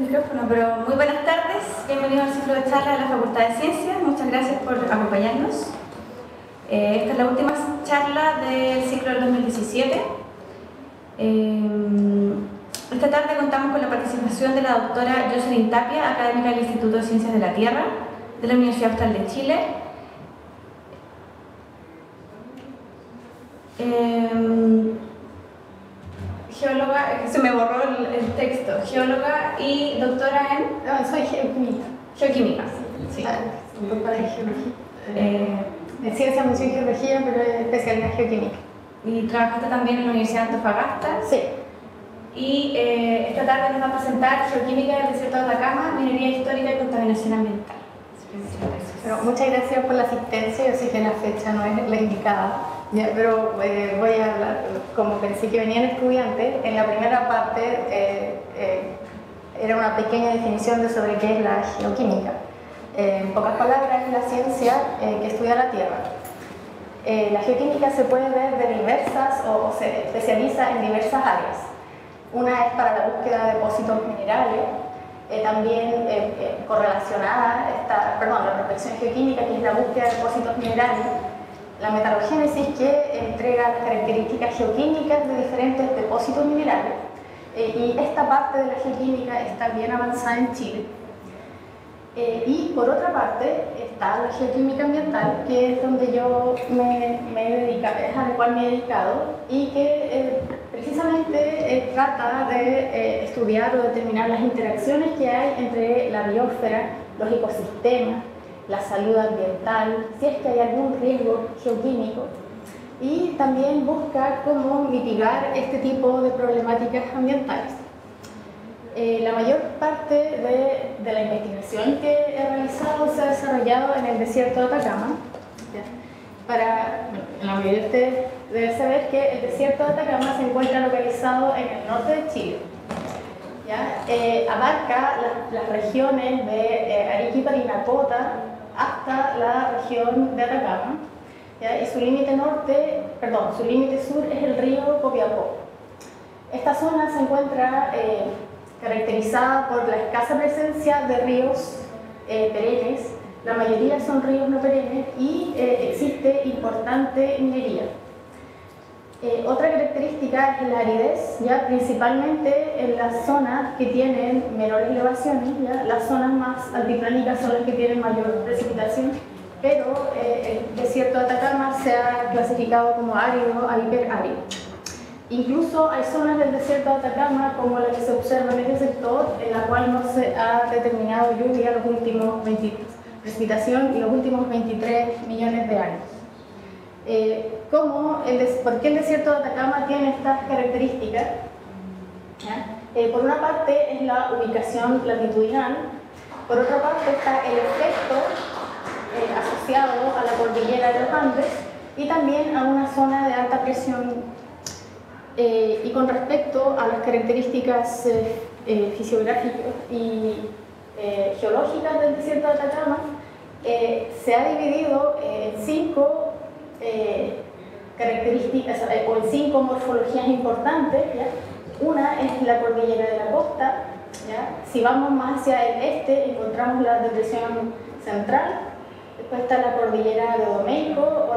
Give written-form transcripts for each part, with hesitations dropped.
micrófono, pero muy buenas tardes. Bienvenidos al ciclo de charla de la Facultad de Ciencias. Muchas gracias por acompañarnos. Esta es la última charla del ciclo del 2017. Esta tarde contamos con la participación de la doctora Jocelyn Tapia, académica del Instituto de Ciencias de la Tierra de la Universidad Austral de Chile. Geóloga, se me borró el texto, geóloga y doctora en... No, soy geoquímica. Geoquímica, sí. Doctora en geología. En ciencia, mención geología, pero especialidad geoquímica. Y trabajaste también en la Universidad de Antofagasta. Sí. Y esta tarde nos va a presentar Geoquímica del Desierto de Atacama, Minería Histórica y Contaminación Ambiental. Pero muchas gracias por la asistencia. Yo sé que la fecha no es la indicada, ya, pero voy a hablar. Como pensé que venían estudiantes, en la primera parte era una pequeña definición de sobre qué es la geoquímica. En pocas palabras, es la ciencia que estudia la Tierra. La geoquímica se puede ver de diversas o se especializa en diversas áreas. Una es para la búsqueda de depósitos minerales. También correlacionada está, la prospección geoquímica, que es la búsqueda de depósitos minerales, la metalogénesis, que entrega las características geoquímicas de diferentes depósitos minerales, y esta parte de la geoquímica está bien avanzada en Chile. Y por otra parte está la geoquímica ambiental, que es donde yo me he dedicado, es a la cual me he dedicado, y que precisamente trata de estudiar o determinar las interacciones que hay entre la biosfera, los ecosistemas, la salud ambiental, si es que hay algún riesgo geoquímico, y también busca cómo mitigar este tipo de problemáticas ambientales. La mayor parte de la investigación que he realizado se ha desarrollado en el desierto de Atacama. La mayoría de ustedes deben saber que el desierto de Atacama se encuentra localizado en el norte de Chile. Abarca las regiones de Arequipa y Parinacota hasta la región de Atacama. Y su límite sur es el río Copiapó. Esta zona se encuentra caracterizada por la escasa presencia de ríos perennes. La mayoría son ríos no perennes y existe importante minería. Otra característica es la aridez, principalmente en las zonas que tienen menores elevaciones. Las zonas más altiplánicas son las que tienen mayor precipitación, pero el desierto de Atacama se ha clasificado como árido a hiperárido. Incluso hay zonas del desierto de Atacama, como la que se observa en este sector, en la cual no se ha determinado lluvia precipitación en los últimos 23 millones de años. ¿Por qué el desierto de Atacama tiene estas características? Por una parte es la ubicación latitudinal, por otra parte está el efecto asociado a la cordillera de los Andes y también a una zona de alta presión. Y con respecto a las características fisiográficas y geológicas del desierto de Atacama, se ha dividido en 5 características o en 5 morfologías importantes. Una es la cordillera de la costa. Si vamos más hacia el este, encontramos la depresión central. Después está la cordillera de Domeico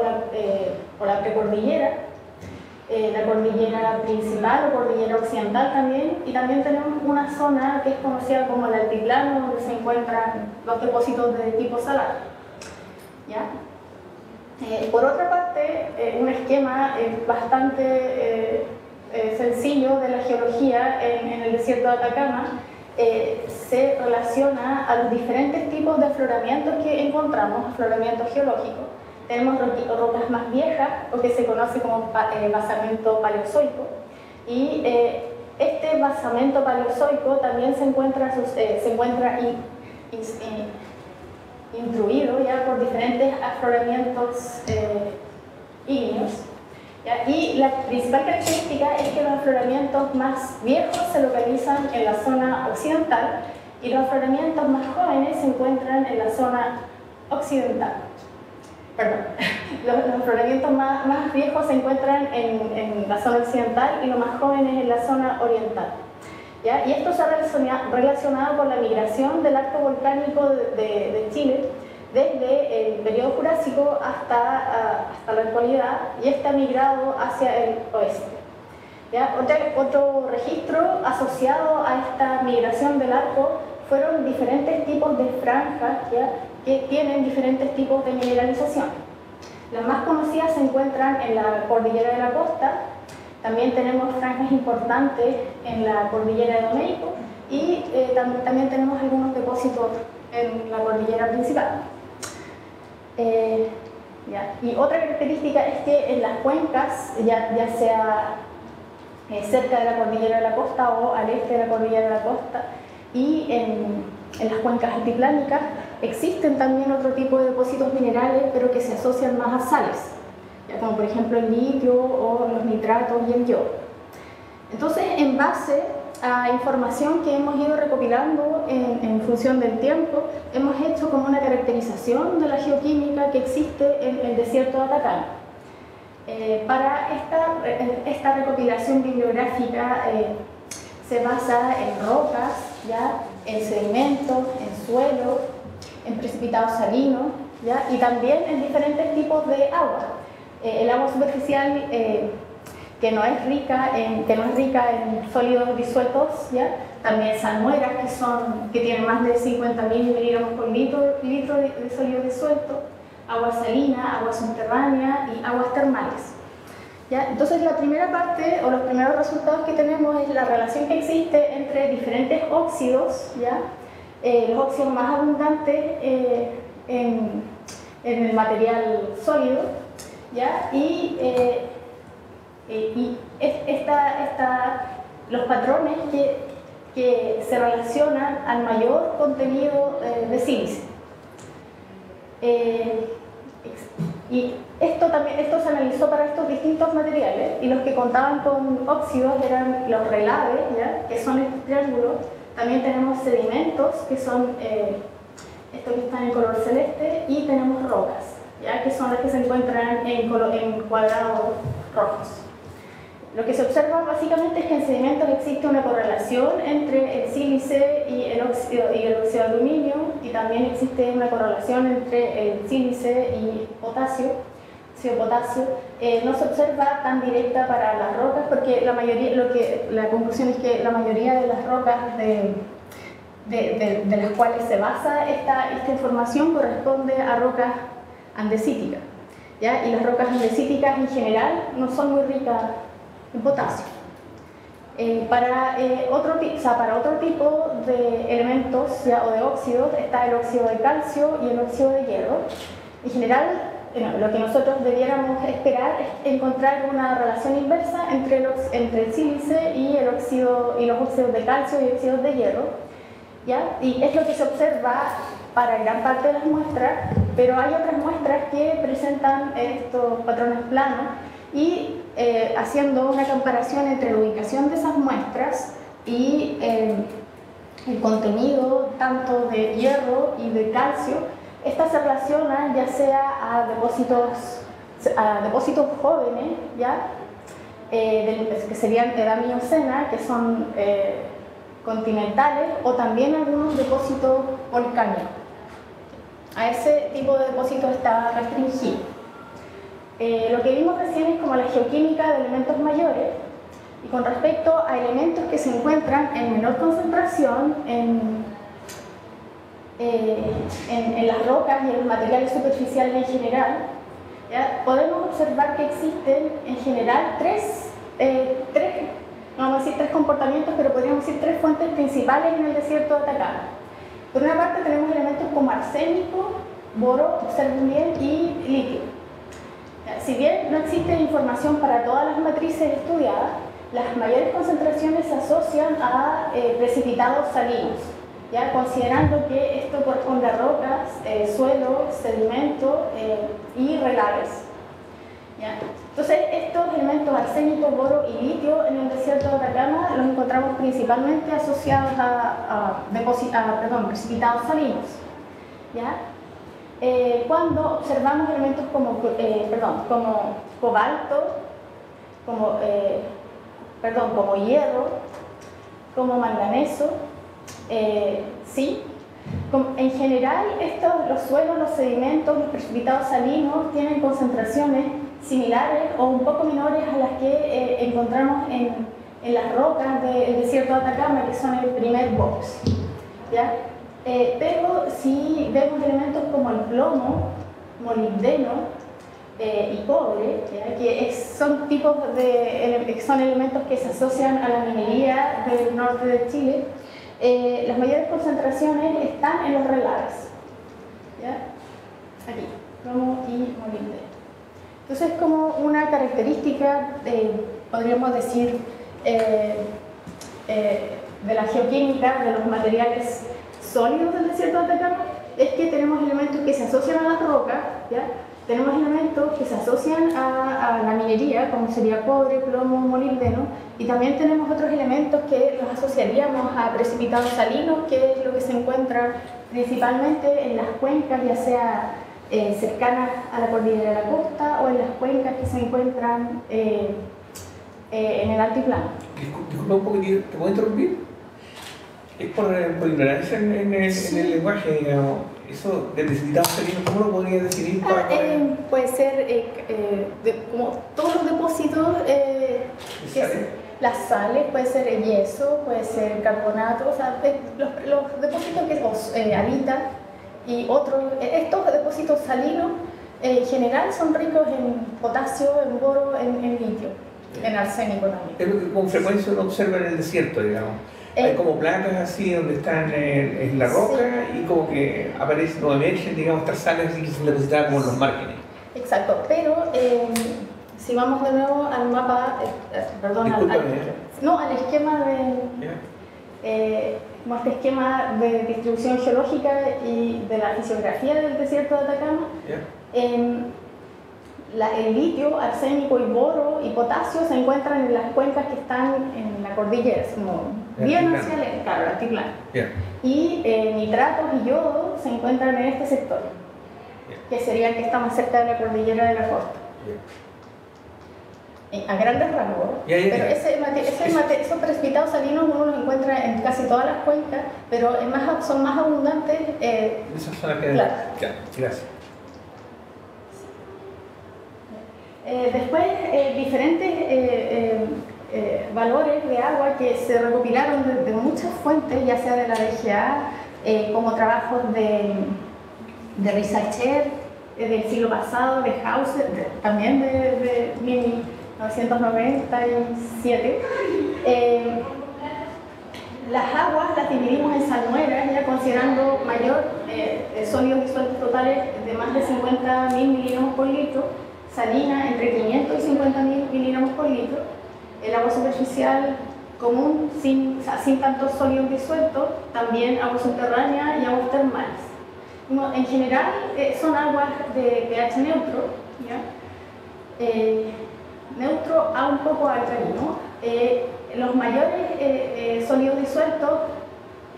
o la precordillera. La cordillera principal o cordillera occidental también, y también tenemos una zona que es conocida como el altiplano, donde se encuentran los depósitos de tipo salado. Por otra parte, un esquema bastante sencillo de la geología en el desierto de Atacama se relaciona a los diferentes tipos de afloramientos que encontramos, afloramientos geológicos. Tenemos rocas más viejas, o que se conoce como basamento paleozoico, y este basamento paleozoico también se encuentra intruido por diferentes afloramientos ígneos. Y la principal característica es que los afloramientos más viejos se localizan en la zona occidental y los afloramientos más jóvenes se encuentran en la zona occidental. Los afloramientos más viejos se encuentran en la zona occidental y los más jóvenes en la zona oriental. ¿ya? Y esto se ha relacionado con la migración del arco volcánico de Chile desde el periodo Jurásico hasta la actualidad, y está migrado hacia el oeste. ¿Ya? Otro registro asociado a esta migración del arco fueron diferentes tipos de franjas, ¿ya? Que tienen diferentes tipos de mineralización. Las más conocidas se encuentran en la cordillera de la costa. También tenemos franjas importantes en la cordillera de Domeico y también tenemos algunos depósitos en la cordillera principal. Y otra característica es que en las cuencas, ya sea cerca de la cordillera de la costa o al este de la cordillera de la costa, y en las cuencas altiplánicas existen también otro tipo de depósitos minerales, pero que se asocian más a sales, ya como por ejemplo el litio o los nitratos y el yodo. Entonces, en base a información que hemos ido recopilando en función del tiempo, hemos hecho como una caracterización de la geoquímica que existe en el desierto de Atacama. Para esta recopilación bibliográfica se basa en rocas, ¿ya? En sedimentos, en suelo, en precipitados salinos, ¿ya? Y también en diferentes tipos de agua. El agua superficial que no es rica en sólidos disueltos, ¿ya? También salmueras que tienen más de 50.000 miligramos por litro de sólido disuelto, agua salina, agua subterránea y aguas termales. ¿Ya? Entonces, la primera parte o los primeros resultados que tenemos es la relación que existe entre diferentes óxidos, ¿ya? Los óxidos más abundantes en el material sólido, ¿ya? Y los patrones que se relacionan al mayor contenido de sílice. Y esto se analizó para estos distintos materiales, y los que contaban con óxidos eran los relaves, ¿ya? Que son estos triángulos. También tenemos sedimentos, que son estos que están en color celeste, y tenemos rocas, ¿ya? Que son las que se encuentran en cuadrados rojos. Lo que se observa básicamente es que en sedimentos existe una correlación entre el sílice y el óxido de aluminio, y también existe una correlación entre el sílice y potasio. No se observa tan directa para las rocas, porque la conclusión es que la mayoría de las rocas de las cuales se basa esta información corresponde a rocas andesíticas, ¿ya? Y las rocas andesíticas en general no son muy ricas en potasio. Para otro tipo de elementos, ¿ya? O de óxidos, está el óxido de calcio y el óxido de hierro. En general, lo que nosotros debiéramos esperar es encontrar una relación inversa entre el sílice y los óxidos de calcio y óxidos de hierro, ¿ya? Y es lo que se observa para gran parte de las muestras, pero hay otras muestras que presentan estos patrones planos, y haciendo una comparación entre la ubicación de esas muestras y el contenido tanto de hierro y de calcio, esta se relaciona ya sea a depósitos jóvenes, ¿ya? Que serían edad miocena, que son continentales, o también algunos depósitos volcánicos. A ese tipo de depósito está restringido. Lo que vimos recién es como la geoquímica de elementos mayores, y con respecto a elementos que se encuentran en menor concentración en las rocas y en los materiales superficiales en general, ¿ya? Podemos observar que existen en general no vamos a decir tres comportamientos, pero podríamos decir tres fuentes principales en el desierto de Atacama. Por una parte tenemos elementos como arsénico, boro, observen bien, y litio. Si bien no existe información para todas las matrices estudiadas, las mayores concentraciones se asocian a precipitados salinos, ¿ya? Considerando que esto corresponde a rocas, suelo, sedimento y relaves, ¿ya? Entonces, estos elementos arsénico, boro y litio en el desierto de Atacama los encontramos principalmente asociados a precipitados salinos, ¿ya? Cuando observamos elementos como cobalto, como hierro, como manganeso, sí. En general, los suelos, los sedimentos, los precipitados salinos tienen concentraciones similares o un poco menores a las que encontramos en las rocas del desierto de Atacama, que son el primer box, ¿ya? Pero si vemos elementos como el plomo, molibdeno y cobre, ¿ya? Que son son elementos que se asocian a la minería del norte de Chile, las mayores concentraciones están en los relaves, ¿ya? Aquí, plomo y molibdeno. Entonces, como una característica, podríamos decir, de la geoquímica de los materiales sólidos del desierto de Atacama, es que tenemos elementos que se asocian a las rocas, ¿ya? Tenemos elementos que se asocian a la minería, como sería cobre, plomo, molibdeno, y también tenemos otros elementos que los asociaríamos a precipitados salinos, que es lo que se encuentra principalmente en las cuencas, ya sea cercanas a la cordillera de la costa o en las cuencas que se encuentran en el altiplano. Disculpa un poquitito, ¿te puedo interrumpir? Es por ignorancia en el lenguaje, digamos. Eso de precipitados salinos, ¿cómo lo podría definir? Puede ser como todos los depósitos, las sales, puede ser el yeso, puede ser carbonato, o sea, los depósitos que habitan y otros, estos depósitos salinos en general son ricos en potasio, en boro, en litio, en arsénico también. Es lo que con frecuencia uno observa en el desierto, digamos. Hay como placas así donde están en la roca, sí, y como que aparecen o emergen, digamos, estas sales así que se depositaban como en los márgenes. Exacto, pero si vamos de nuevo al mapa, perdón, al esquema como este esquema de distribución geológica y de la fisiografía del desierto de Atacama, el litio, arsénico y boro y potasio se encuentran en las cuencas que están en la cordillera, como bien hacia el altiplano. Y nitratos y yodo se encuentran en este sector, que sería el que está más cerca de la cordillera de la costa. A grandes rasgos, pero esos precipitados salinos uno los encuentra en casi todas las cuencas, pero son más abundantes en esas zonas que... Claro. Gracias. Después, diferentes valores de agua que se recopilaron de muchas fuentes, ya sea de la DGA, como trabajos de Risacher, del siglo pasado, de Hauser, también de 1997. Las aguas las dividimos en salmueras, ya considerando mayor sólidos disueltos totales de más de 50.000 miligramos por litro, salina entre 500 y 50.000 miligramos por litro, el agua superficial común sin tantos sólidos disueltos, también agua subterránea y aguas termales. En general son aguas de pH neutro, ¿ya? Neutro a un poco alcalino. Los mayores sólidos disueltos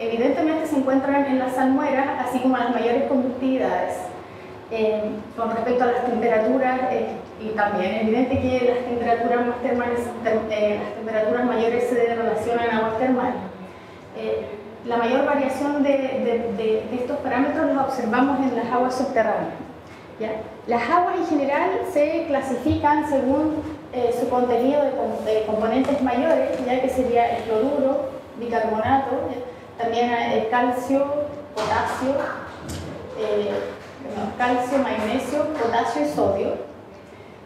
evidentemente se encuentran en las salmueras, así como las mayores conductividades. Con respecto a las temperaturas, y también es evidente que las temperaturas más termales, las temperaturas mayores se relacionan a aguas termales. La mayor variación de estos parámetros los observamos en las aguas subterráneas, ¿ya? Las aguas en general se clasifican según su contenido de componentes mayores, ya que sería el cloruro, bicarbonato, también el calcio, potasio, calcio, magnesio, potasio y sodio,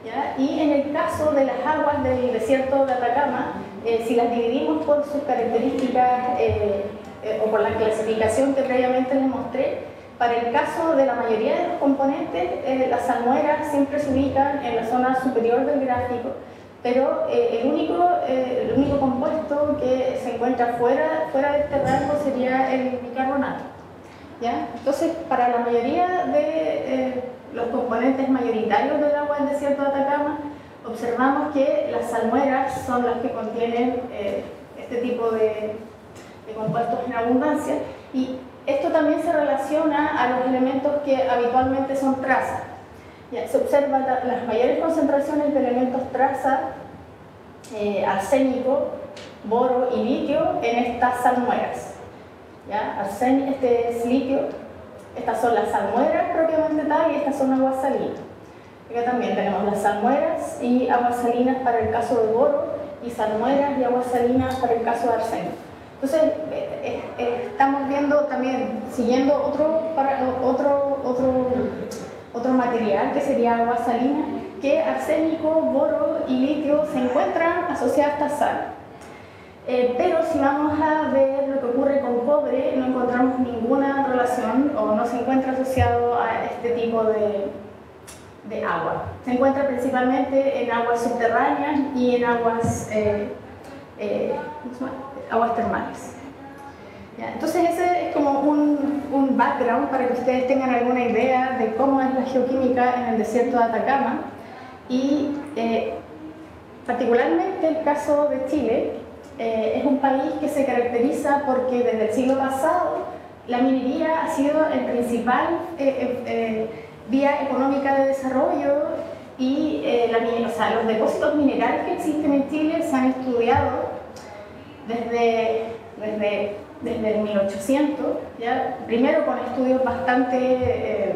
¿ya? Y en el caso de las aguas del desierto de Atacama, si las dividimos por sus características o por la clasificación que previamente les mostré, para el caso de la mayoría de los componentes, las salmueras siempre se ubican en la zona superior del gráfico, pero el único compuesto que se encuentra fuera de este rango sería el bicarbonato, ¿ya? Entonces, para la mayoría de los componentes mayoritarios del agua del desierto de Atacama, observamos que las salmueras son las que contienen este tipo de compuestos en abundancia, y esto también se relaciona a los elementos que habitualmente son traza. Ya, se observan las mayores concentraciones de elementos traza, arsénico, boro y litio en estas salmueras. ¿Ya? Este es litio, estas son las salmueras propiamente tal y estas son aguas salinas. Acá también tenemos las salmueras y aguas salinas para el caso de boro y salmueras y aguas salinas para el caso de arsénico. Entonces, estamos viendo también, siguiendo otro material que sería agua salina, que arsénico, boro y litio se encuentran asociadas a esta sal. Pero si vamos a ver lo que ocurre con cobre, no encontramos ninguna relación o no se encuentra asociado a este tipo de agua. Se encuentra principalmente en aguas subterráneas y en aguas termales. ¿Ya? Entonces ese es como un background para que ustedes tengan alguna idea de cómo es la geoquímica en el desierto de Atacama y particularmente el caso de Chile. Es un país que se caracteriza porque desde el siglo pasado la minería ha sido el principal vía económica de desarrollo y los depósitos minerales que existen en Chile se han estudiado desde el 1800, ¿ya? Primero con estudios bastante de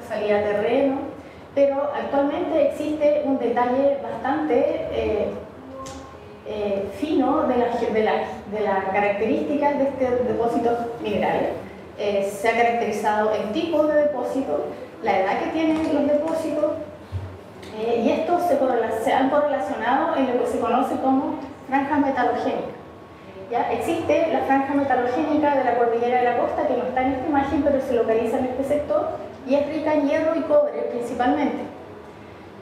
salida a terreno, pero actualmente existe un detalle bastante fino de las características de estos depósitos minerales. Se ha caracterizado el tipo de depósito, la edad que tienen los depósitos y estos se han correlacionado en lo que se conoce como franjas metalogénicas. ¿Ya? Existe la franja metalogénica de la cordillera de la costa que no está en esta imagen pero se localiza en este sector y es rica en hierro y cobre principalmente.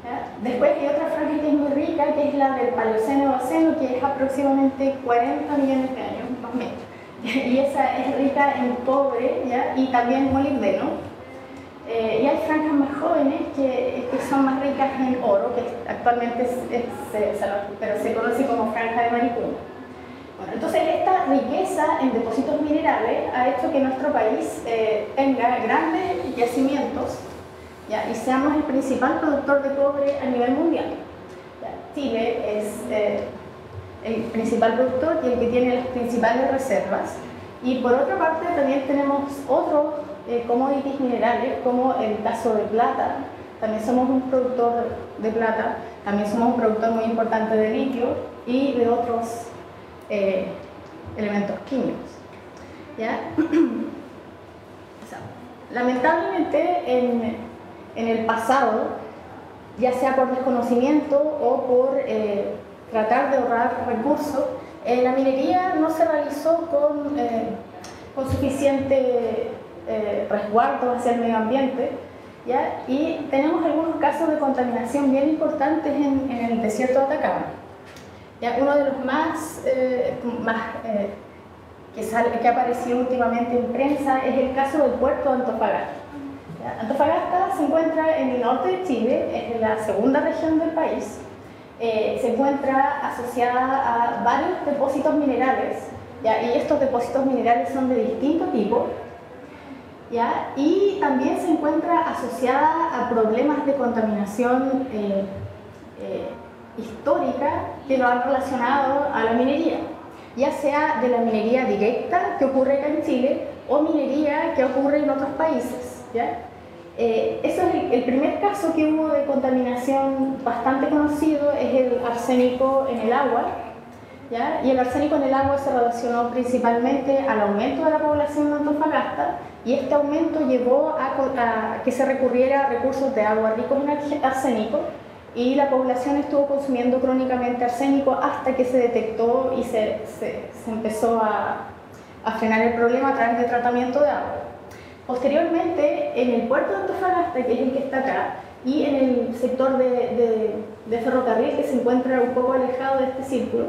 ¿Ya? Después hay otra franja que es muy rica, que es la del Paleoceno-Eoceno, que es aproximadamente 40 millones de años, más o menos. Y esa es rica en cobre, ¿ya? Y también molibdeno. Y hay franjas más jóvenes que son más ricas en oro, que actualmente pero se conoce como franja de Maricuna. Bueno, entonces esta riqueza en depósitos minerales ha hecho que nuestro país tenga grandes yacimientos, ¿ya? Y seamos el principal productor de cobre a nivel mundial. ¿Ya? Chile es el principal productor y el que tiene las principales reservas. Y por otra parte también tenemos otros commodities minerales, como el caso de plata. También somos un productor de plata, también somos un productor muy importante de litio y de otros elementos químicos. ¿Ya? O sea, lamentablemente en el pasado, ya sea por desconocimiento o por tratar de ahorrar recursos, la minería no se realizó con suficiente resguardo hacia el medio ambiente, ¿ya? Y tenemos algunos casos de contaminación bien importantes en el desierto de Atacama. ¿Ya? Uno de los que ha aparecido últimamente en prensa es el caso del puerto de Antofagasta. ¿Ya? Antofagasta se encuentra en el norte de Chile, es la segunda región del país. Se encuentra asociada a varios depósitos minerales, ¿ya? Y estos depósitos minerales son de distinto tipo, ¿ya? Y también se encuentra asociada a problemas de contaminación histórica que lo han relacionado a la minería, ya sea de la minería directa que ocurre acá en Chile o minería que ocurre en otros países, ¿ya? Eso es el primer caso que hubo de contaminación bastante conocido, es el arsénico en el agua, ¿ya? Y el arsénico en el agua se relacionó principalmente al aumento de la población de Antofagasta y este aumento llevó a que se recurriera a recursos de agua ricos en arsénico y la población estuvo consumiendo crónicamente arsénico hasta que se detectó y se empezó a frenar el problema a través de tratamiento de agua. Posteriormente, en el puerto de Antofagasta, que es el que está acá, y en el sector de ferrocarril, que se encuentra un poco alejado de este círculo,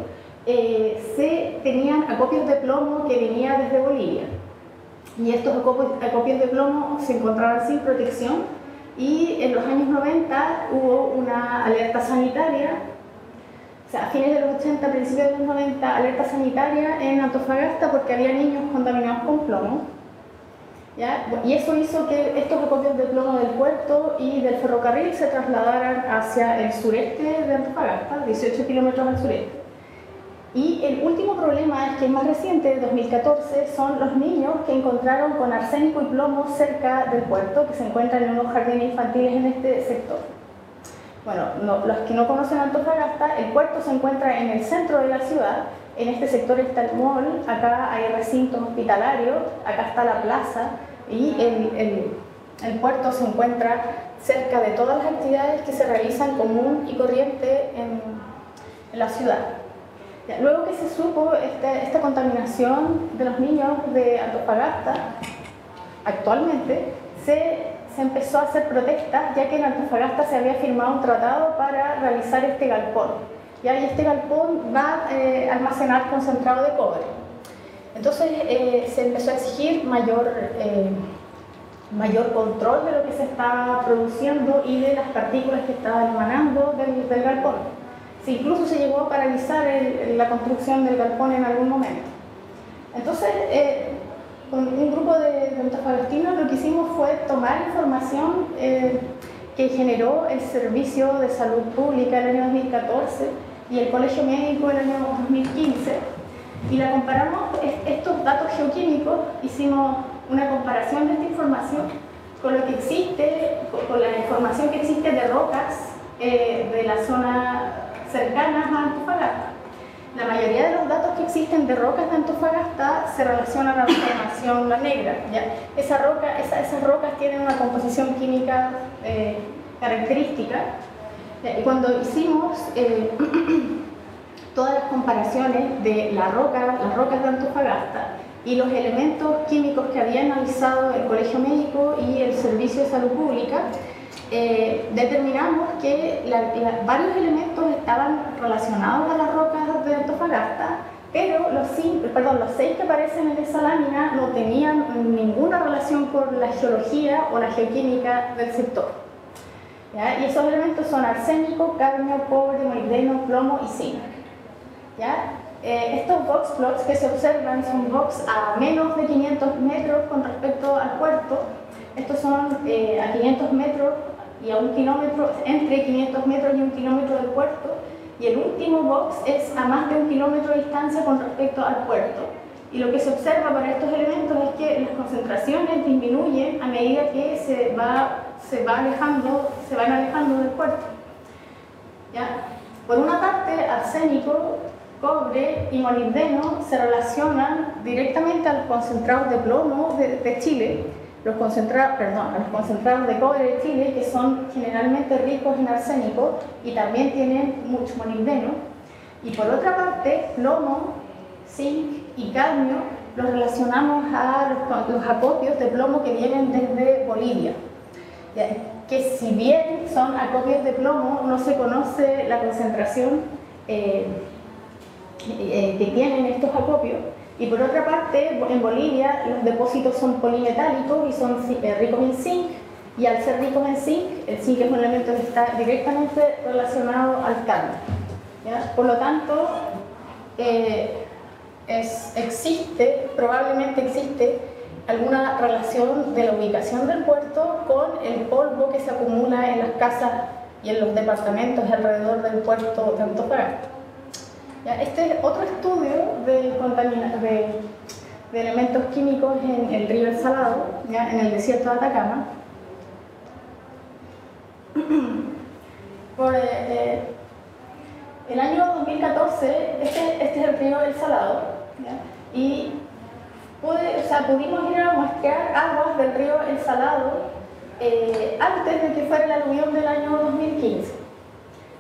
se tenían acopios de plomo que venía desde Bolivia. Y estos acopios de plomo se encontraban sin protección y en los años 90 hubo una alerta sanitaria, o sea, a fines de los 80, principios de los 90, alerta sanitaria en Antofagasta porque había niños contaminados con plomo. ¿Ya? Y eso hizo que estos acopios de plomo del puerto y del ferrocarril se trasladaran hacia el sureste de Antofagasta, 18 kilómetros al sureste. Y el último problema es que es más reciente, de 2014, son los niños que encontraron con arsénico y plomo cerca del puerto, que se encuentran en unos jardines infantiles en este sector. Bueno, los que no conocen Antofagasta, el puerto se encuentra en el centro de la ciudad. En este sector está el mall, acá hay recintos hospitalarios, acá está la plaza, y el puerto se encuentra cerca de todas las actividades que se realizan común y corriente en la ciudad. Luego que se supo esta contaminación de los niños de Antofagasta, actualmente se empezó a hacer protestas, ya que en Antofagasta se había firmado un tratado para realizar este galpón. Y este galpón va a almacenar concentrado de cobre. Entonces se empezó a exigir mayor control de lo que se estaba produciendo y de las partículas que estaban emanando del galpón. Incluso se llegó a paralizar la construcción del galpón en algún momento. Entonces, con un grupo de antofagastinos lo que hicimos fue tomar información que generó el Servicio de Salud Pública en el año 2014 y el Colegio Médico en el año 2015, y la comparamos, estos datos geoquímicos, hicimos una comparación de esta información con lo que existe, con la información que existe de rocas de la zona cercanas a Antofagasta. La mayoría de los datos que existen de rocas de Antofagasta se relacionan a la formación negra. ¿Ya? Esas rocas tienen una composición química característica. ¿Ya? Y cuando hicimos todas las comparaciones de las rocas de Antofagasta y los elementos químicos que había analizado el Colegio Médico y el Servicio de Salud Pública, determinamos que varios elementos estaban relacionados a las rocas de Antofagasta, pero los 6 que aparecen en esa lámina no tenían ninguna relación con la geología o la geoquímica del sector. ¿Ya? Y esos elementos son arsénico, cadmio, cobre, molibdeno, plomo y zinc. ¿Ya? Estos box plots que se observan son box a menos de 500 metros con respecto al puerto. Estos son a 500 metros y a 1 kilómetro, entre 500 metros y 1 kilómetro del puerto, y el último box es a más de 1 kilómetro de distancia con respecto al puerto. Y lo que se observa para estos elementos es que las concentraciones disminuyen a medida que se van alejando del puerto. ¿Ya? Por una parte, arsénico, cobre y molibdeno se relacionan directamente a los concentrados de plomo de Chile, a los concentrados de cobre de Chile, que son generalmente ricos en arsénico y también tienen mucho molibdeno. Y por otra parte, plomo, zinc y cadmio los relacionamos a los acopios de plomo que vienen desde Bolivia. Que si bien son acopios de plomo, no se conoce la concentración que tienen estos acopios. Y por otra parte, en Bolivia los depósitos son polimetálicos y son ricos en zinc, y al ser ricos en zinc, el zinc es un elemento que está directamente relacionado al cadmio. ¿Ya? Por lo tanto, probablemente existe alguna relación de la ubicación del puerto con el polvo que se acumula en las casas y en los departamentos alrededor del puerto de Antofagasta. Este es otro estudio de elementos químicos en el río El Salado, ¿ya? En el desierto de Atacama. Por el año 2014, este es el río El Salado, ¿ya? Y pudimos ir a muestrear aguas del río El Salado antes de que fuera el aluvión del año 2015.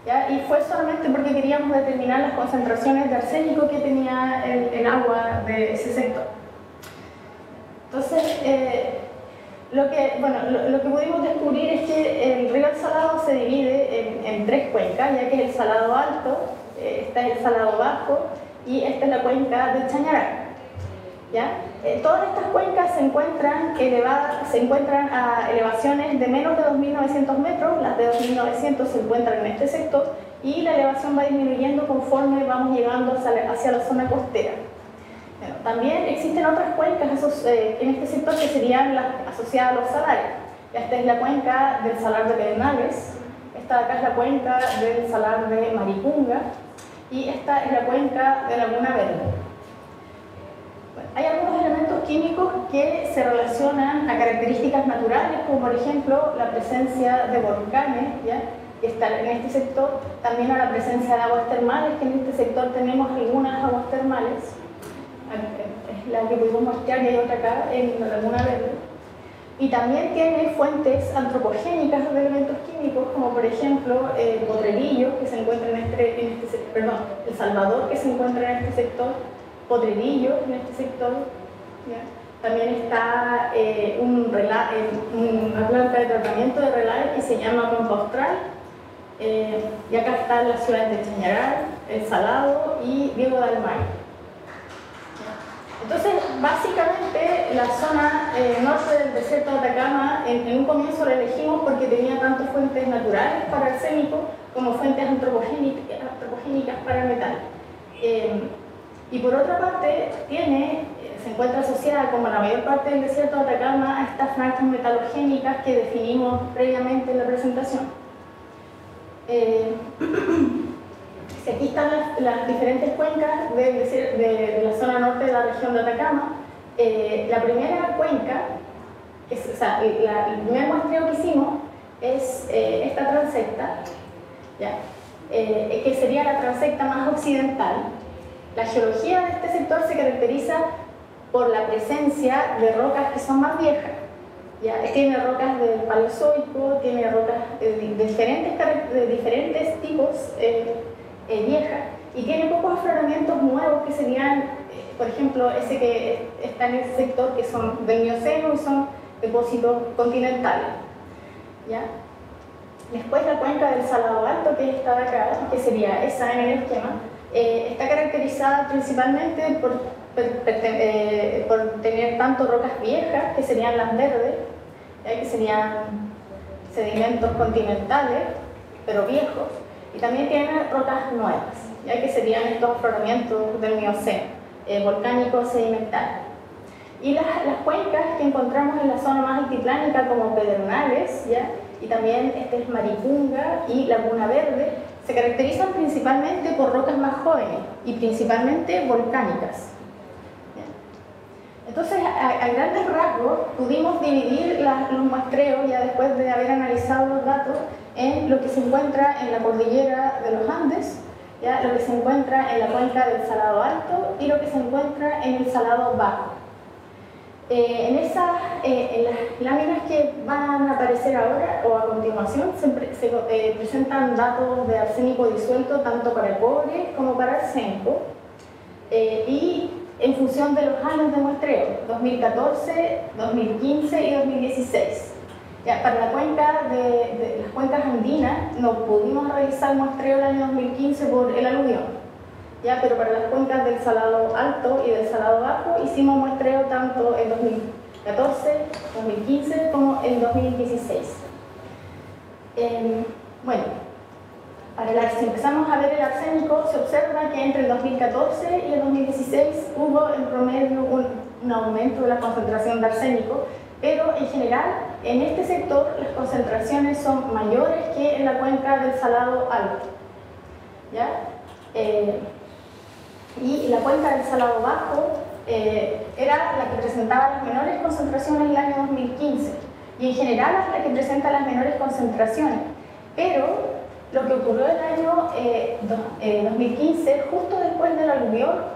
¿Ya? Y fue solamente porque queríamos determinar las concentraciones de arsénico que tenía el agua de ese sector. Entonces, lo que pudimos descubrir es que el río El Salado se divide en 3 cuencas, ya que es el Salado Alto, está el Salado Bajo y esta es la cuenca del Chañaral. ¿Ya? Todas estas cuencas se encuentran a elevaciones de menos de 2.900 metros, las de 2.900 se encuentran en este sector, y la elevación va disminuyendo conforme vamos llegando hacia la zona costera. Bueno, también existen otras cuencas en este sector que serían las asociadas a los salares. Esta es la cuenca del Salar de Pedernales, esta de acá es la cuenca del Salar de Maricunga, y esta es la cuenca de Laguna Verde. Bueno, hay algunos elementos químicos que se relacionan a características naturales, como por ejemplo la presencia de volcanes, ¿ya?, que están en este sector, también a la presencia de aguas termales, que en este sector tenemos algunas aguas termales, es la que pudimos mostrar y hay otra acá en la Laguna Verde. Y también tiene fuentes antropogénicas de elementos químicos, como por ejemplo Potrerillo, que se encuentra en este sector, perdón, El Salvador, que se encuentra en este sector, Potrerillo en este sector, ¿ya? También está una planta de tratamiento de relaves que se llama Pampa Austral, y acá están las ciudades de Chañaral, El Salado y Diego de Almagro. Entonces, básicamente, la zona norte del desierto de Atacama, en un comienzo la elegimos porque tenía tanto fuentes naturales para arsénico como fuentes antropogénicas para metal. Y por otra parte, se encuentra asociada, como la mayor parte del desierto de Atacama, a estas franjas metalogénicas que definimos previamente en la presentación. Aquí están las diferentes cuencas de la zona norte de la región de Atacama. La primera cuenca, el primer muestreo que hicimos es esta transecta, ¿ya? Que sería la transecta más occidental. La geología de este sector se caracteriza por la presencia de rocas que son más viejas. ¿Ya? Tiene rocas del Paleozoico, tiene rocas de diferentes tipos viejas, y tiene pocos afloramientos nuevos que serían, por ejemplo, ese que está en ese sector, que son del Mioceno y son depósitos continentales. ¿Ya? Después la cuenca del Salado Alto, que está acá, que sería esa en el esquema, está caracterizada principalmente por tener tanto rocas viejas, que serían las verdes, que serían sedimentos continentales, pero viejos, y también tiene rocas nuevas, ya que serían estos afloramientos del Mioceno, volcánicos sedimentarios. Y las cuencas que encontramos en la zona más altiplánica, como Pedernales, ¿ya?, y también es Maricunga y Laguna Verde, se caracterizan principalmente por rocas más jóvenes y principalmente volcánicas. Entonces, a grandes rasgos, pudimos dividir los muestreos, ya después de haber analizado los datos, en lo que se encuentra en la cordillera de los Andes, ¿ya?, lo que se encuentra en la cuenca del Salado Alto y lo que se encuentra en el Salado Bajo. En las láminas que van a aparecer ahora o a continuación se presentan datos de arsénico disuelto tanto para cobre como para arsénico, y en función de los años de muestreo, 2014, 2015 y 2016. Ya, para la cuenca de las cuencas andinas no pudimos realizar muestreo el año 2015 por el aluvión, ya, pero para las cuencas del Salado Alto y del Salado Bajo hicimos muestreo tanto en 2014, 2015 como en 2016. Bueno, si empezamos a ver el arsénico, se observa que entre el 2014 y el 2016 hubo en promedio un aumento de la concentración de arsénico, pero en general en este sector las concentraciones son mayores que en la cuenca del Salado Alto, ¿ya? Y la cuenca del Salado Bajo era la que presentaba las menores concentraciones en el año 2015, y en general es la que presenta las menores concentraciones, pero lo que ocurrió el año 2015, justo después del aluvión,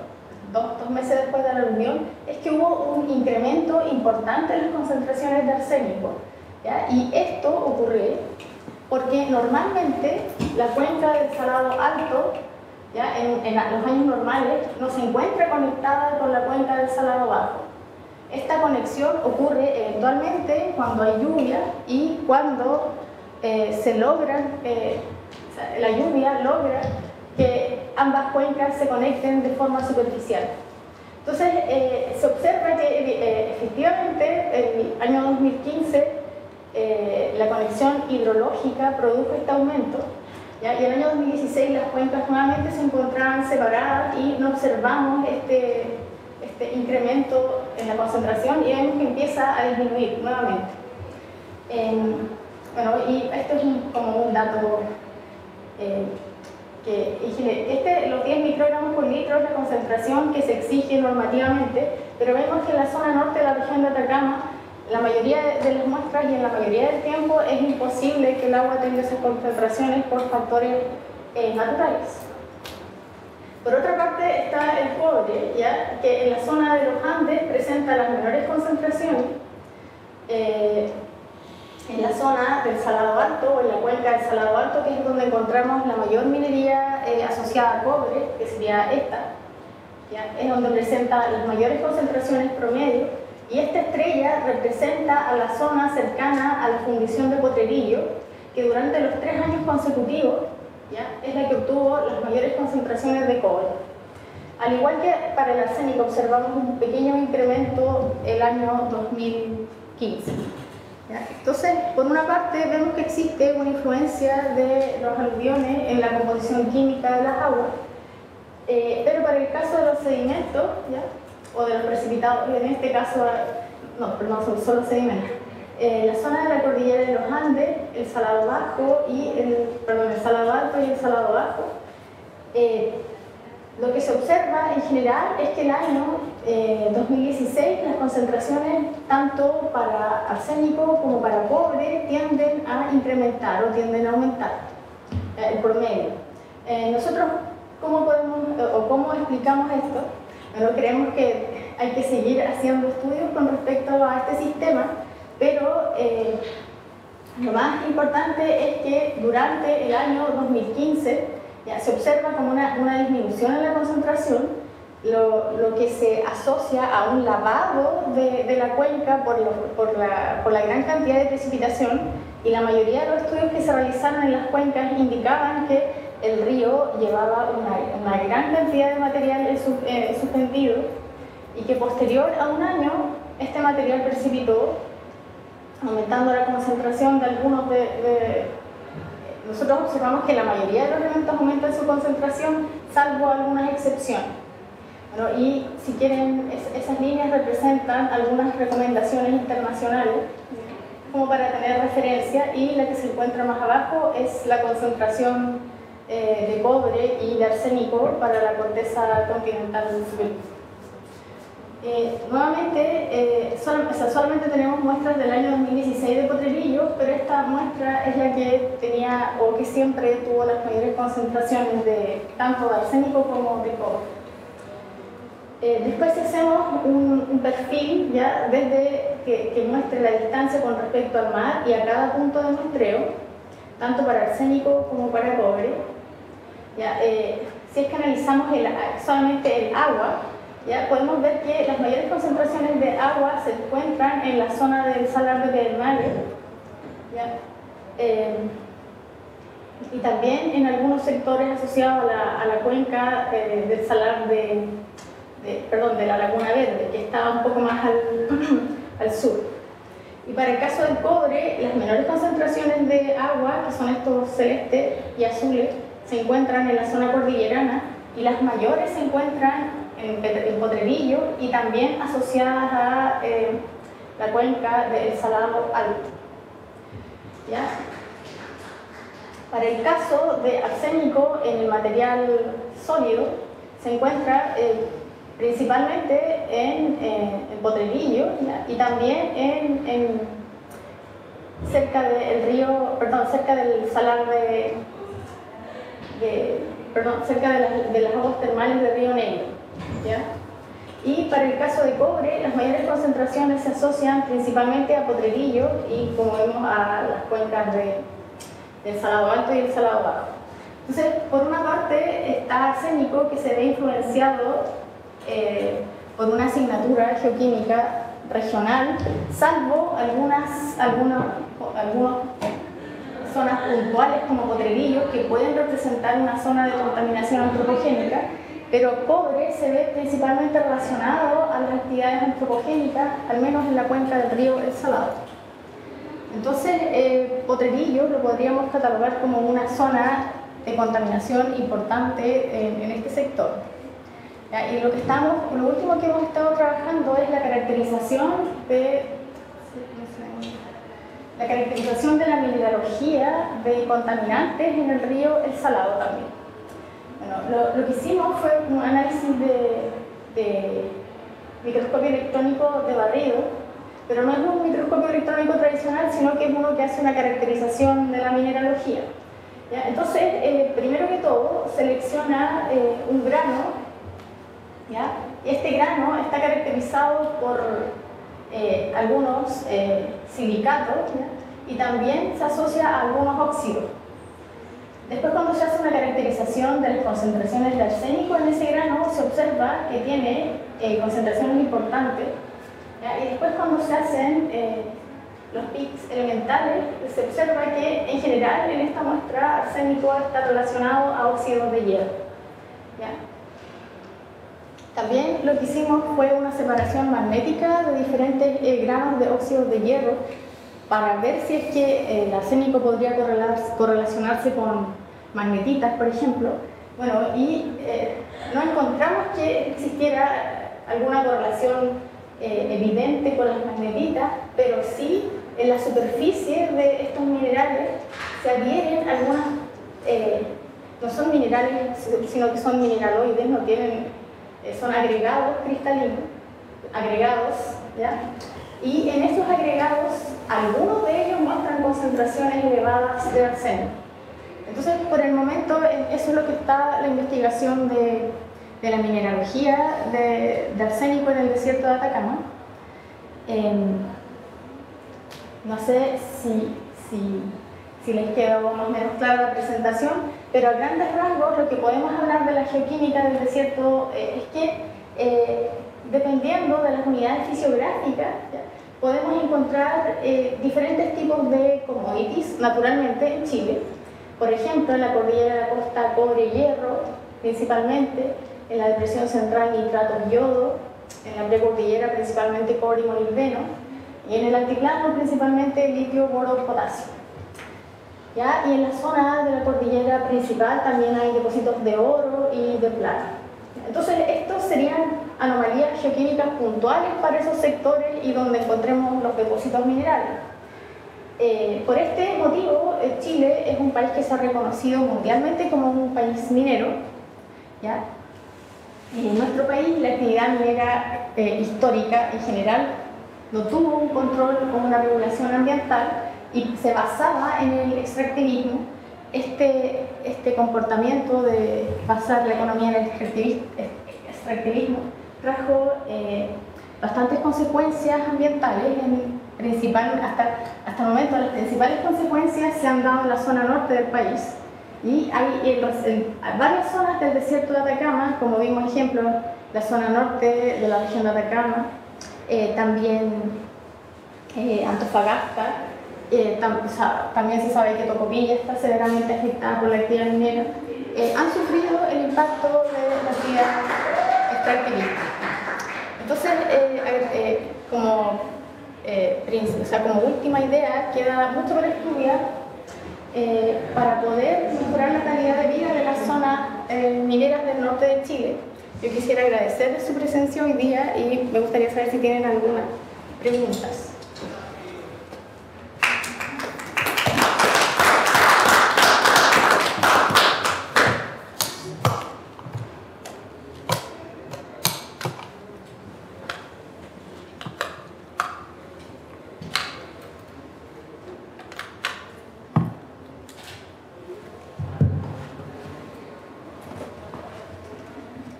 dos meses después del aluvión, es que hubo un incremento importante en las concentraciones de arsénico, ¿ya? Y esto ocurrió porque normalmente la cuenca del Salado Alto, ¿ya?, en los años normales no se encuentra conectada con la cuenca del Salado Bajo. Esta conexión ocurre eventualmente cuando hay lluvia y cuando la lluvia logra que ambas cuencas se conecten de forma superficial. Entonces, se observa que efectivamente el año 2015 la conexión hidrológica produjo este aumento, ¿ya? Y en el año 2016 las cuencas nuevamente se encontraban separadas y no observamos este incremento en la concentración, y vemos que empieza a disminuir nuevamente. Bueno, y esto es como un dato los 10 microgramos por litro es la concentración que se exige normativamente, pero vemos que en la zona norte de la región de Atacama, la mayoría de las muestras y en la mayoría del tiempo es imposible que el agua tenga esas concentraciones por factores naturales. Por otra parte está el cobre, ¿ya? Que en la zona de los Andes presenta las menores concentraciones. En la zona del Salado Alto o en la cuenca del Salado Alto, que es donde encontramos la mayor minería asociada a cobre, que sería esta, ¿ya? Es donde presenta las mayores concentraciones promedio, y esta estrella representa a la zona cercana a la fundición de Potrerillo, que durante los 3 años consecutivos, ¿ya? Es la que obtuvo las mayores concentraciones de cobre. Al igual que para el arsénico observamos un pequeño incremento el año 2015. ¿Ya? Entonces, por una parte vemos que existe una influencia de los aluviones en la composición química de las aguas, pero para el caso de los sedimentos, ¿ya? O de los precipitados, en este caso, no, perdón, son solo sedimentos. La zona de la cordillera de los Andes, el Salado Bajo y el Salado Alto y el Salado Bajo, lo que se observa en general es que el año 2016 las concentraciones tanto para arsénico como para cobre tienden a incrementar o tienden a aumentar el promedio. Nosotros, ¿cómo explicamos esto? Bueno, creemos que hay que seguir haciendo estudios con respecto a este sistema, pero lo más importante es que durante el año 2015 ya se observa como una disminución en la concentración, lo que se asocia a un lavado de la cuenca por la gran cantidad de precipitación, y la mayoría de los estudios que se realizaron en las cuencas indicaban que el río llevaba una gran cantidad de material suspendido, y que posterior a un año este material precipitó, aumentando la concentración de algunos nosotros observamos que la mayoría de los elementos aumentan su concentración, salvo algunas excepciones. Bueno, y si quieren, esas líneas representan algunas recomendaciones internacionales como para tener referencia, y la que se encuentra más abajo es la concentración de cobre y de arsénico para la corteza continental superior. Nuevamente, solamente tenemos muestras del año 2016 de Potrerillo, pero esta muestra es la que tenía o que siempre tuvo las mayores concentraciones tanto de arsénico como de cobre. Después hacemos un perfil ya desde que muestre la distancia con respecto al mar y a cada punto de muestreo, tanto para arsénico como para cobre. Ya, si es que analizamos solamente el agua, ya podemos ver que las mayores concentraciones de agua se encuentran en la zona del salar de Pedernales, y también en algunos sectores asociados a la cuenca del salar de la Laguna Verde, que está un poco más al sur. Y para el caso del cobre, las menores concentraciones de agua, que son estos celestes y azules, se encuentran en la zona cordillerana, y las mayores se encuentran en Potrerillo y también asociadas a la cuenca del Salado Alto. ¿Ya? Para el caso de arsénico en el material sólido, se encuentra principalmente en Potrerillo, ¿ya? Y también cerca del salar cerca de las aguas termales de Río Negro. ¿Ya? Y para el caso de cobre, las mayores concentraciones se asocian principalmente a Potrerillo y, como vemos, a las cuencas del Salado Alto y el Salado Bajo. Entonces, por una parte está arsénico, que se ve influenciado por una asignatura geoquímica regional, salvo algunas zonas puntuales como Potrerillo, que pueden representar una zona de contaminación antropogénica, pero cobre se ve principalmente relacionado a las actividades antropogénicas, al menos en la cuenca del río El Salado. Entonces, Potrerillo lo podríamos catalogar como una zona de contaminación importante en este sector. ¿Ya? Y lo último que hemos estado trabajando es la caracterización de la mineralogía de contaminantes en el río El Salado también. Bueno, lo que hicimos fue un análisis de microscopio electrónico de barrido, pero no es un microscopio electrónico tradicional, sino que es uno que hace una caracterización de la mineralogía. ¿Ya? Entonces, primero que todo, selecciona un grano, ¿ya? Este grano está caracterizado por algunos silicatos, ¿ya? Y también se asocia a algunos óxidos. Después, cuando se hace una caracterización de las concentraciones de arsénico en ese grano, se observa que tiene concentraciones importantes, ¿ya? Y después, cuando se hacen los PICs elementales, se observa que en general en esta muestra arsénico está relacionado a óxidos de hierro, ¿ya? También lo que hicimos fue una separación magnética de diferentes granos de óxidos de hierro para ver si es que el arsénico podría correlacionarse con magnetitas, por ejemplo. Bueno, y no encontramos que existiera alguna correlación evidente con las magnetitas, pero sí en la superficie de estos minerales se adhieren algunas, no son minerales, sino que son mineraloides, no tienen, son agregados cristalinos, ¿ya? Y en esos agregados, algunos de ellos muestran concentraciones elevadas de arsénico. Entonces, por el momento, eso es lo que está la investigación de la mineralogía de arsénico en el desierto de Atacama. No sé si les quedó más o menos clara la presentación, pero a grandes rasgos lo que podemos hablar de la geoquímica del desierto es que dependiendo de las unidades fisiográficas, ¿ya? Podemos encontrar diferentes tipos de commodities, naturalmente, en Chile. Por ejemplo, en la cordillera de la costa, cobre y hierro, principalmente. En la depresión central, nitratos y yodo. En la precordillera, principalmente cobre y molibdeno. Y en el altiplano, principalmente litio, boro, potasio. ¿Ya? Y en la zona de la cordillera principal también hay depósitos de oro y de plata. Entonces, estos serían anomalías geoquímicas puntuales para esos sectores y donde encontremos los depósitos minerales. Por este motivo, Chile es un país que se ha reconocido mundialmente como un país minero, ¿ya? En nuestro país, la actividad minera histórica en general no tuvo un control o una regulación ambiental y se basaba en el extractivismo. Este comportamiento de basar la economía en el extractivismo trajo bastantes consecuencias ambientales. Hasta el momento, las principales consecuencias se han dado en la zona norte del país. Y hay varias zonas del desierto de Atacama, como vimos ejemplo, la zona norte de la región de Atacama, también Antofagasta, también se sabe que Tocopilla está severamente afectada por la actividad minera, han sufrido el impacto de la actividad extractivista. Entonces, como última idea, queda mucho por estudiar para poder mejorar la calidad de vida de las zonas mineras del norte de Chile. Yo quisiera agradecer su presencia hoy día y me gustaría saber si tienen algunas preguntas.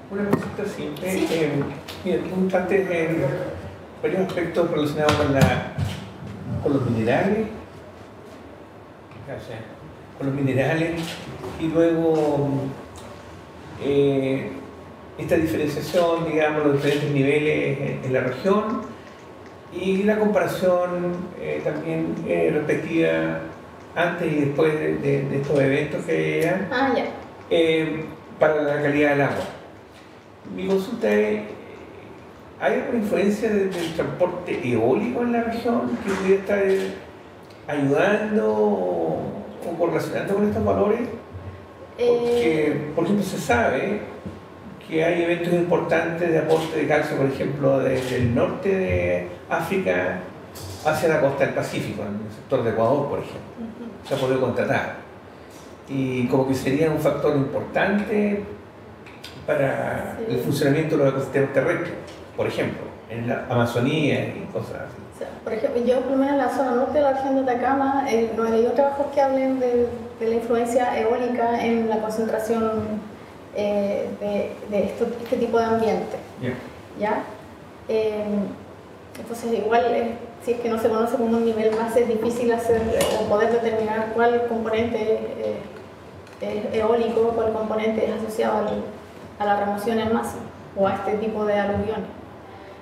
Una cosita simple. Sí. Mira, tú contaste en varios aspectos relacionados con los minerales. Gracias. Con los minerales y luego esta diferenciación, digamos, los diferentes niveles en la región y la comparación también respectiva antes y después de estos eventos que eran para la calidad del agua. Mi consulta es, ¿hay alguna influencia del transporte eólico en la región que pudiera estar ayudando o correlacionando con estos valores? Porque, por ejemplo, se sabe que hay eventos importantes de aporte de calcio, por ejemplo, desde el norte de África hacia la costa del Pacífico, en el sector de Ecuador, por ejemplo. Se ha podido contratar. y como que sería un factor importante para el funcionamiento de los ecosistemas terrestres, por ejemplo, en la Amazonía y cosas así. O sea, por ejemplo, yo por lo menos en la zona norte de la región de Atacama no he leído trabajos que hablen de la influencia eólica en la concentración de este tipo de ambiente. ¿Ya? Entonces igual si es que no se conoce con un nivel más es difícil hacer o poder determinar cuál componente es eólico, cuál componente es asociado a la remoción en masa o a este tipo de aluviones.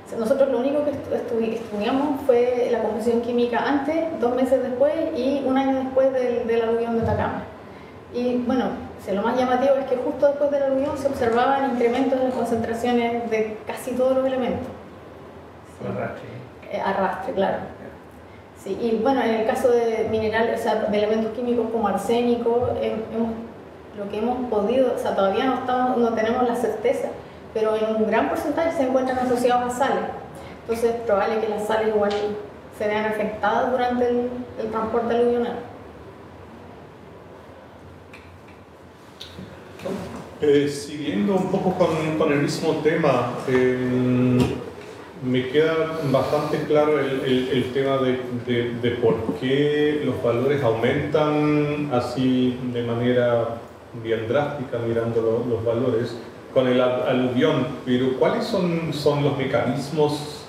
O sea, nosotros lo único que estudiamos fue la composición química antes, 2 meses después y 1 año después del aluvión de Atacama. Y bueno, lo más llamativo es que justo después del aluvión se observaban incrementos en las concentraciones de casi todos los elementos. Sí. Arrastre, claro. Sí, y bueno, en el caso de minerales, o sea, de elementos químicos como arsénico, lo que hemos podido, o sea, todavía no tenemos la certeza, pero en un gran porcentaje se encuentran asociados a sales. Entonces es probable que las sales igual se vean afectadas durante el transporte aluvional. Siguiendo un poco con el mismo tema, me queda bastante claro el tema de por qué los valores aumentan así de manera bien drástica, mirando los valores con el aluvión, pero ¿cuáles son los mecanismos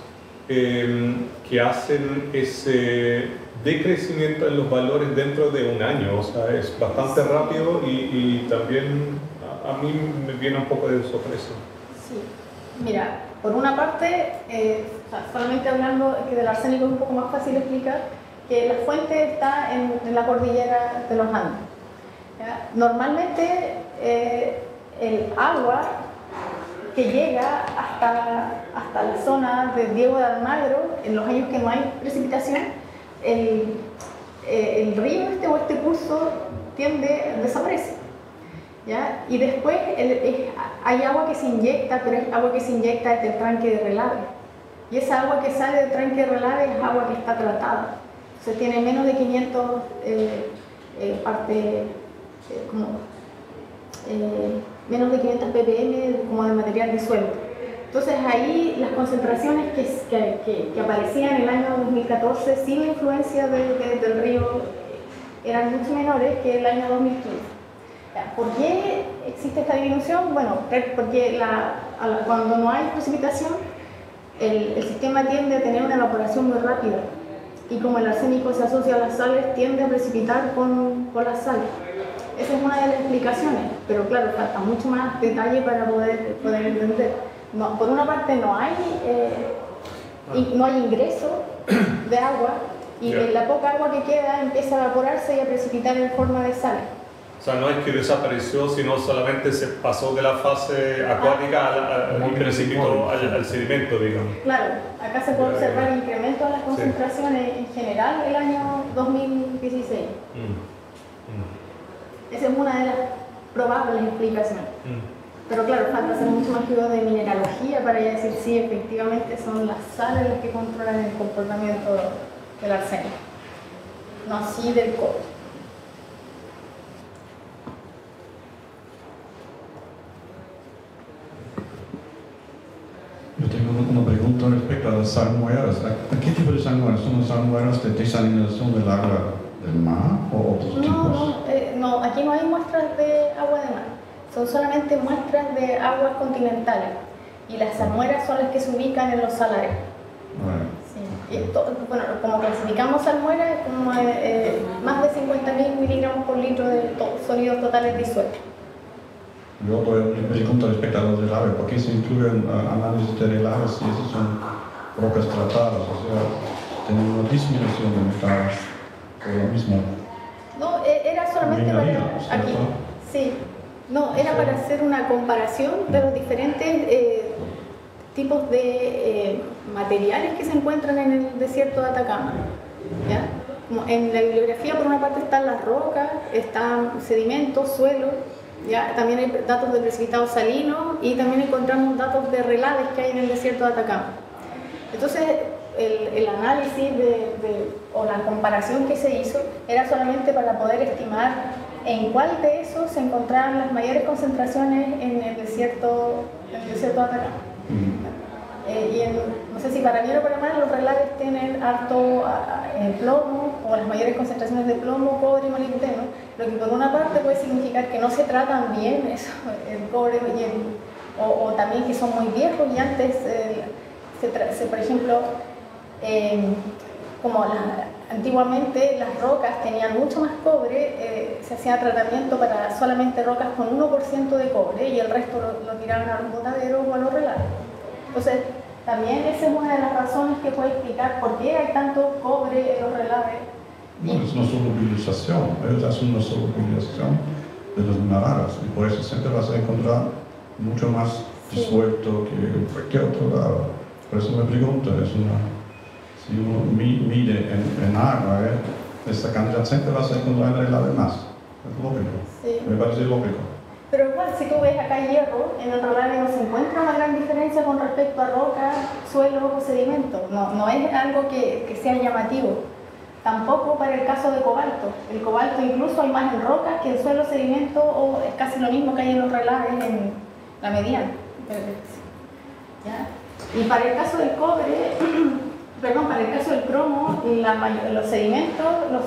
que hacen ese decrecimiento en los valores dentro de un año? O sea, es bastante rápido y también a mí me viene un poco de sorpresa. Sí, mira, por una parte, solamente hablando que del arsénico es un poco más fácil de explicar, que la fuente está en la cordillera de los Andes. ¿Ya? Normalmente el agua que llega hasta la zona de Diego de Almagro, en los años que no hay precipitación, el río o este curso desaparece. ¿Ya? Y después hay agua que se inyecta, pero es agua que se inyecta desde el tranque de relave. Y esa agua que sale del tranque de relave es agua que está tratada. O sea, tiene menos de 500 menos de 500 ppm como de material disuelto. Entonces ahí las concentraciones que aparecían en el año 2014 sin la influencia del río eran mucho menores que el año 2015. ¿Por qué existe esta disminución? Bueno, porque cuando no hay precipitación, el sistema tiende a tener una evaporación muy rápida y como el arsénico se asocia a las sales, tiende a precipitar con las sales. Esa es una de las explicaciones, pero claro, falta mucho más detalle para poder entender. No, por una parte no hay ingreso de agua y la poca agua que queda empieza a evaporarse y a precipitar en forma de sal. O sea, no es que desapareció, sino solamente se pasó de la fase acuática y precipitó al sedimento, digamos. Claro, acá se puede observar incremento en las concentraciones en general el año 2016. Esa es una de las probables explicaciones. Pero claro, falta hacer mucho más estudio de mineralogía para ya decir si efectivamente son las sales las que controlan el comportamiento del arsénico, no así del cobre. Yo tengo una pregunta respecto a las salmueras. ¿A qué tipo de salmueras? ¿Son las salmueras de desalinización del agua del mar o otros tipos? No, aquí no hay muestras de agua de mar. Son solamente muestras de aguas continentales. Y las salmueras son las que se ubican en los salares. Bueno. Sí. Bueno, como clasificamos salmueras, es como más de 50.000 miligramos por litro de sólidos totales disueltos. Yo me pregunto respecto a los relaves, ¿por qué se incluyen análisis de relaves si esas son rocas tratadas? O sea, tienen una disminución de metal por lo mismo. No, era solamente para aquí. Sí, no, era para hacer una comparación de los diferentes tipos de materiales que se encuentran en el desierto de Atacama. ¿Ya? Como en la bibliografía, por una parte, están las rocas, están sedimentos, suelos. ¿Ya? También hay datos de precipitado salino y también encontramos datos de relaves que hay en el desierto de Atacama. Entonces, el análisis o la comparación que se hizo era solamente para poder estimar en cuál de esos se encontraban las mayores concentraciones en el desierto de Atacama. No sé si para bien o para mal, los relaves tienen harto plomo, o las mayores concentraciones de plomo, cobre y molibdeno, lo que por una parte puede significar que no se tratan bien eso, el cobre o también que son muy viejos y antes, por ejemplo, antiguamente las rocas tenían mucho más cobre, se hacía tratamiento para solamente rocas con 1% de cobre y el resto lo tiraban a los botaderos o a los relaves. Entonces, también esa es una de las razones que puede explicar por qué hay tanto cobre en los relaves. No, es una solubilización, ellos hacen una solubilización de los minerales y por eso siempre vas a encontrar mucho más disuelto que en cualquier otro lado. Por eso me pregunto, si uno mide en agua, esta cantidad siempre vas a encontrar en el relave más. Es lógico, sí. Me parece lógico. Pero igual, si tú ves acá hierro, en el relave no se encuentra una gran diferencia con respecto a roca, suelo o sedimento. No es algo que sea llamativo. Tampoco para el caso de cobalto. El cobalto incluso hay más en rocas que en suelo, sedimento, o es casi lo mismo que hay en los relaves en la mediana. ¿Ya? Y para el caso del cobre, para el caso del cromo, los sedimentos, los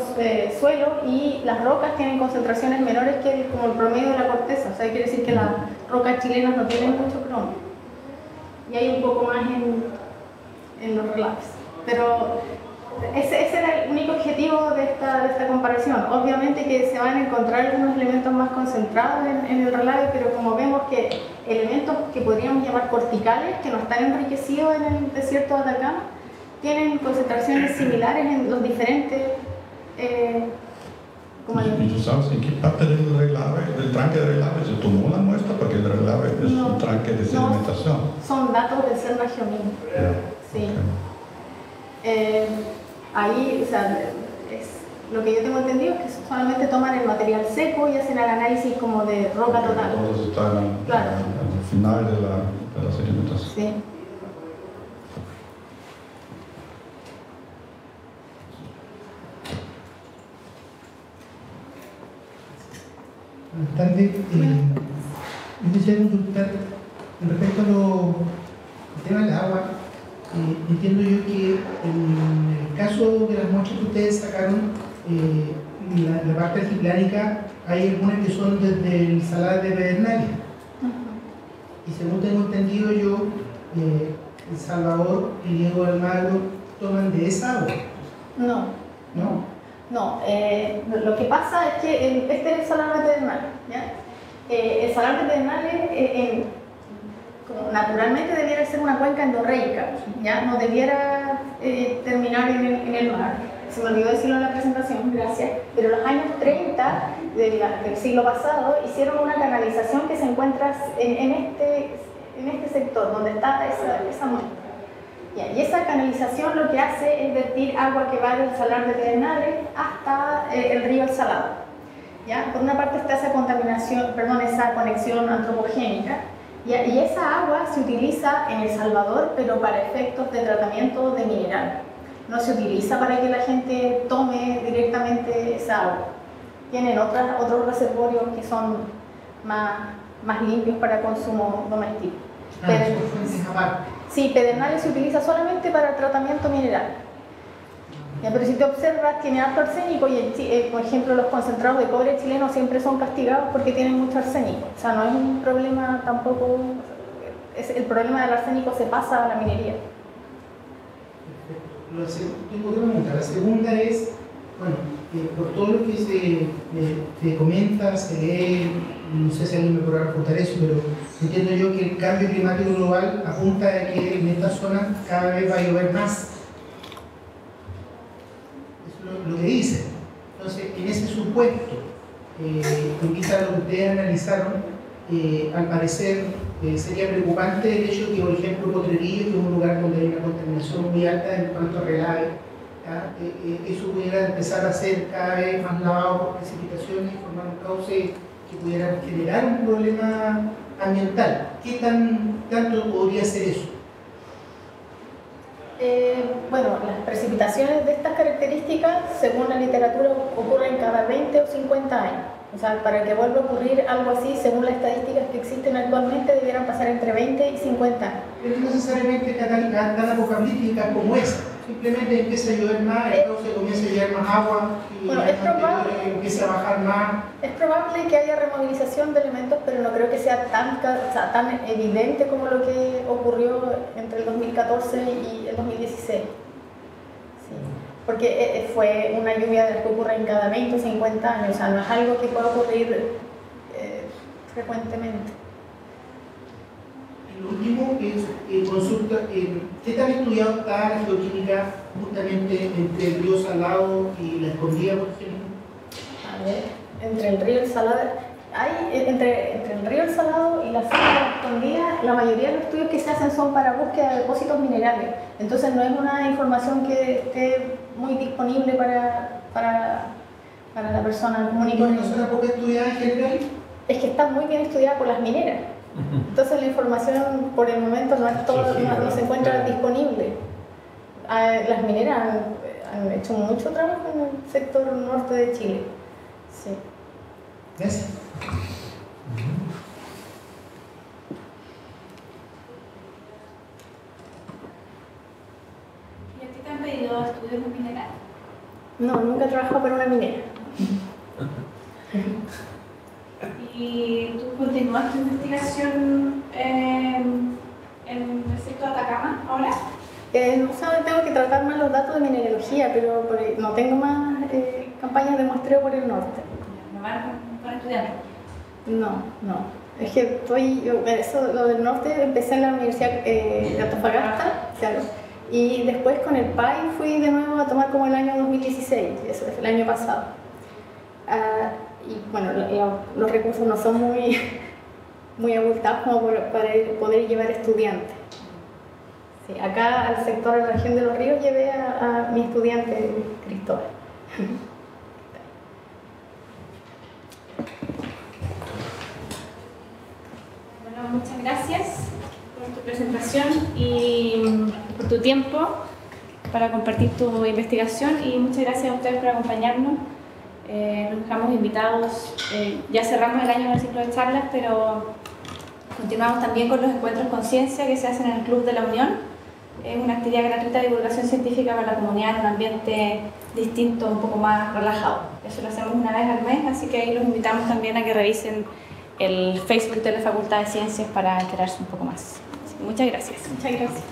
suelos y las rocas tienen concentraciones menores que como el promedio de la corteza. O sea, quiere decir que las rocas chilenas no tienen mucho cromo. Y hay un poco más en los relaves. Pero ese era el único objetivo de esta comparación. Obviamente que se van a encontrar algunos elementos más concentrados en el relave, pero como vemos que elementos que podríamos llamar corticales, que no están enriquecidos en el desierto de Atacama, tienen concentraciones similares en los diferentes... ¿Y tú sabes en qué parte del tranque de relave se tomó la muestra? Porque el relave es un tranque de sedimentación. Son datos del CERN Geomín. Sí. Okay. Ahí, o sea, lo que yo tengo entendido es que solamente toman el material seco y hacen el análisis como de roca total. Todos están al final de la sedimentación. Sí. Buenas tardes. Yo quisiera consultar respecto al tema del agua. Entiendo yo que en el caso de las muestras que ustedes sacaron, la parte altiplánica, hay algunas que son desde el salar de Pedernales. Y según tengo entendido yo, El Salvador y Diego Almagro toman de esa agua. No. Lo que pasa es que este es el salar de Pedernales, ¿ya? El salar de Pedernales naturalmente debiera ser una cuenca endorreica, ¿ya? No debiera terminar en el mar. Se me olvidó decirlo en la presentación, gracias. Pero los años 30 del siglo pasado hicieron una canalización que se encuentra en este sector, donde está esa muestra. Y esa canalización lo que hace es vertir agua que va del salar de Pedernales hasta el río El Salado. ¿Ya? Por una parte está esa conexión antropogénica, y esa agua se utiliza en El Salvador, pero para efectos de tratamiento de mineral. No se utiliza para que la gente tome directamente esa agua. Tienen otros reservorios que son más limpios para consumo doméstico. Sí, Pedernales se utiliza solamente para tratamiento mineral. Ya, pero si te observas, tiene harto arsénico y, por ejemplo, los concentrados de cobre chilenos siempre son castigados porque tienen mucho arsénico. O sea, no es un problema tampoco... el problema del arsénico se pasa a la minería. Tengo otra pregunta. La segunda es, bueno, por todo lo que se comenta, se lee, no sé si alguien me podrá refutar eso, pero entiendo yo que el cambio climático global apunta a que en esta zona cada vez va a llover más. Eso es lo que dicen. Entonces, en ese supuesto, en vista de lo que ustedes analizaron, al parecer sería preocupante el hecho de que, por ejemplo, Potrerillos, que es un lugar donde hay una contaminación muy alta en cuanto a relave, eso pudiera empezar a ser cada vez más lavado por precipitaciones y formar un cauce que pudiera generar un problema ambiental. ¿Qué tanto podría ser eso? Bueno, las precipitaciones de estas características, según la literatura, ocurren cada 20 o 50 años. O sea, para que vuelva a ocurrir algo así, según las estadísticas que existen actualmente, debieran pasar entre 20 y 50 años. Pero no necesariamente tan apocalíptica como esa. Simplemente empieza a llover más, entonces comienza a llegar más agua y bueno, es probable, empieza a bajar más. Es probable que haya removilización de elementos, pero no creo que sea tan evidente como lo que ocurrió entre el 2014 y el 2016. Sí. Porque fue una lluvia que ocurre en cada 20 o 50 años, o sea, no es algo que pueda ocurrir frecuentemente. Lo último es consulta, ¿qué tan estudiado está la geoquímica justamente entre el río Salado y la Escondida, por ejemplo? A ver, entre el río El Salado, entre el río El Salado y la zona de la Escondida, la mayoría de los estudios que se hacen son para búsqueda de depósitos minerales, entonces no es una información que esté muy disponible para la persona común y ¿No es corriente. una poca estudiada en general? Es que está muy bien estudiada por las mineras. Entonces la información por el momento no se encuentra disponible. Las mineras han hecho mucho trabajo en el sector norte de Chile. Sí. Gracias. ¿Y a ti te han pedido estudios de mineral? No, nunca he trabajado para una minera. ¿Y tú continúas tu investigación en el sector de Atacama ahora? No sé, tengo que tratar más los datos de mineralogía, pero no tengo más campañas de muestreo por el norte. ¿No van con estudiantes? No. Es que lo del norte empecé en la Universidad de Antofagasta, claro. Y después con el PAI fui de nuevo a tomar como el año 2016, eso es el año pasado. Y bueno, los recursos no son muy abultados como para poder llevar estudiantes. Sí, acá al sector de la región de los ríos llevé a mi estudiante Cristóbal. Bueno, muchas gracias por tu presentación y por tu tiempo para compartir tu investigación, y muchas gracias a ustedes por acompañarnos. Nos dejamos invitados, ya cerramos el año con el ciclo de charlas, pero continuamos también con los encuentros Conciencia que se hacen en el Club de la Unión. Es una actividad gratuita de divulgación científica para la comunidad en un ambiente distinto, un poco más relajado. Eso lo hacemos una vez al mes, así que ahí los invitamos también a que revisen el Facebook de la Facultad de Ciencias para enterarse un poco más. Así que muchas gracias. Muchas gracias.